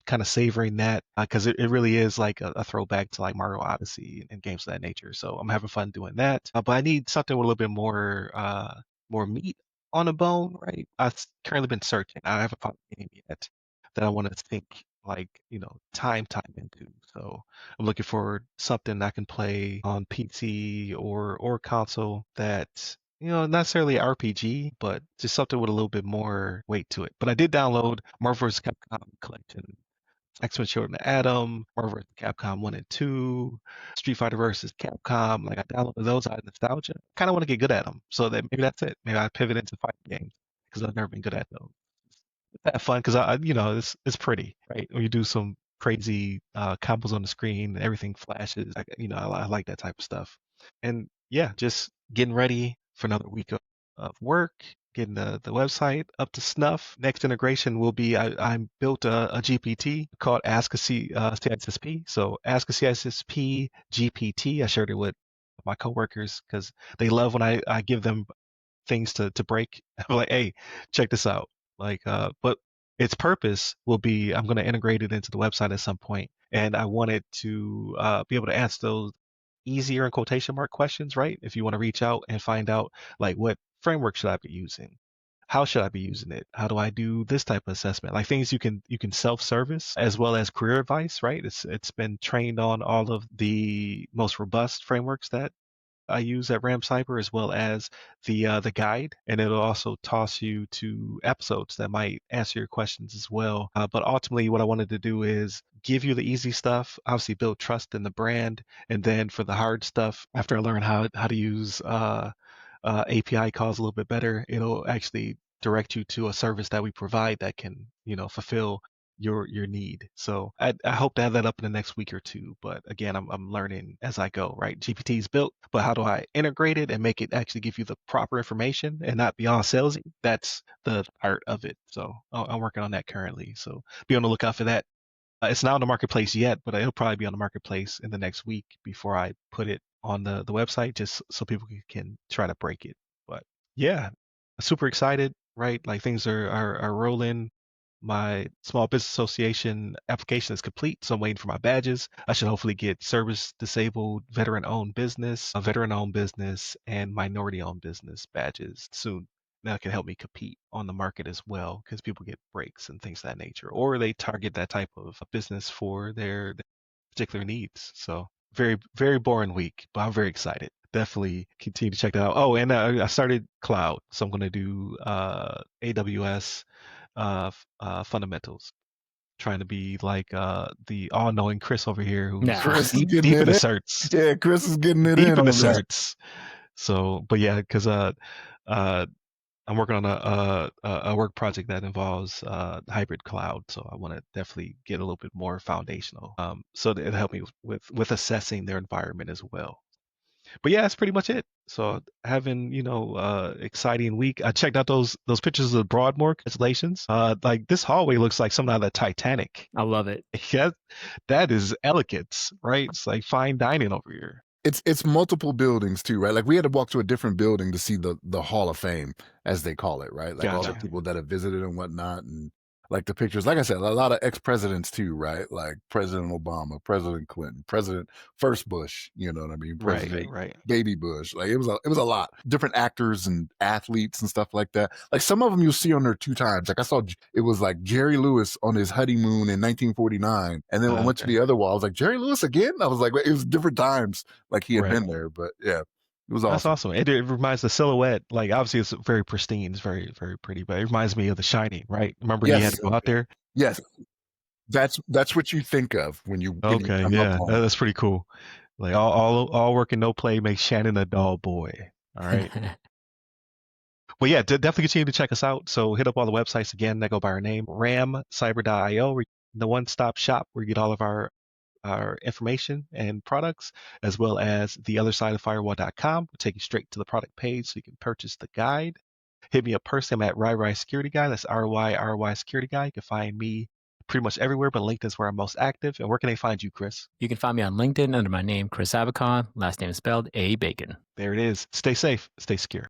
kind of savoring that because it really is like a throwback to like Mario Odyssey and games of that nature. So I'm having fun doing that. But I need something with a little bit more meat on the bone, right? I've currently been searching. I haven't found a game yet that I want to think like, you know, time into. So I'm looking for something I can play on PC or console that, you know, not necessarily RPG, but just something with a little bit more weight to it. But I did download Marvel vs. Capcom Collection, X-Men Children of Adam, Marvel vs. Capcom 1 and 2, Street Fighter vs. Capcom. Like I downloaded those out of nostalgia. Kind of want to get good at them. So that maybe that's it. Maybe I pivot into fighting games because I've never been good at those. Have fun because you know, it's pretty, right? When you do some crazy combos on the screen, everything flashes. You know, I like that type of stuff. And yeah, just getting ready for another week of work, getting the website up to snuff. Next integration will be I built a GPT called Ask a CISSP. So Ask a CISSP GPT. I shared it with my coworkers because they love when I give them things to break. I'm like, hey, check this out. Like, but its purpose will be I'm going to integrate it into the website at some point, and I want it to be able to answer those easier in quotation mark questions, right? If you want to reach out and find out like what framework should I be using, how should I be using it, how do I do this type of assessment, like things you can self-service as well as career advice, right? It's been trained on all of the most robust frameworks that I use at Ram Cyber as well as the guide, and it'll also toss you to episodes that might answer your questions as well. But ultimately, what I wanted to do is give you the easy stuff, obviously build trust in the brand, and then for the hard stuff, after I learn how to use API calls a little bit better, it'll actually direct you to a service that we provide that can, you know, fulfill your need. So I hope to have that up in the next week or two. But again, I'm learning as I go, right? GPT is built, but how do I integrate it and make it actually give you the proper information and not be all salesy? That's the art of it. So I'm working on that currently. So be on the lookout for that. It's not on the marketplace yet, but it'll probably be on the marketplace in the next week before I put it on the website, just so people can try to break it. But yeah, super excited, right? Like things are rolling. My small business association application is complete, so I'm waiting for my badges. I should hopefully get service disabled, veteran-owned business, a veteran-owned business, and minority-owned business badges soon. That can help me compete on the market as well, because people get breaks and things of that nature, or they target that type of business for their particular needs. So very, very boring week, but I'm very excited. Definitely continue to check that out. Oh, and I started cloud, so I'm going to do AWS fundamentals. Trying to be like the all-knowing Chris over here, who's Nah. Chris is deep, getting deep it in the in. certs, Yeah, Chris is getting it deep in in the on that. certs. So, but yeah, because I'm working on a work project that involves hybrid cloud, so I want to definitely get a little bit more foundational, so that it'll help me with assessing their environment as well. But yeah, that's pretty much it. So having, you know, exciting week. I checked out those pictures of Broadmoor. Congratulations. Like this hallway looks like something out of the Titanic. I love it. Yeah, that is elegance, right? It's like fine dining over here. It's multiple buildings too, right? Like we had to walk to a different building to see the Hall of Fame, as they call it, right? Like all the Gotcha. people that have visited and whatnot, and like the pictures. Like I said, a lot of ex-presidents too, right? Like President Obama, President Clinton, President First Bush. You know what I mean? President Right. Baby Bush. Like it was a lot. Different actors and athletes and stuff like that. Like some of them you'll see on there 2 times. Like I saw it was like Jerry Lewis on his honeymoon in 1949, and then I went to Okay. the other wall. I was like, Jerry Lewis again? I was like, it was different times. Like he had Right. been there, but yeah, It was That's awesome. awesome. It reminds the silhouette, like obviously it's very pristine, it's very, very pretty, but it reminds me of The Shining, right? Remember you had Yes, to go out there? yes. That's what you think of when you Okay, come up yeah, on it. that's pretty cool. Like all work and no play makes Shannon a dull boy. All right. Well, yeah, definitely continue to check us out. So hit up all the websites again that go by our name, ramcyber.io, the one-stop shop where you get all of our information and products, as well as the other side of firewall.com. We'll take you straight to the product page so you can purchase the guide. Hit me up personally. I'm at RyRy Security Guy. That's RYRY Security Guy. You can find me pretty much everywhere, but LinkedIn is where I'm most active. And where can they find you, Chris? You can find me on LinkedIn under my name, Chris Abacon. Last name is spelled A. Bacon. There it is. Stay safe. Stay secure.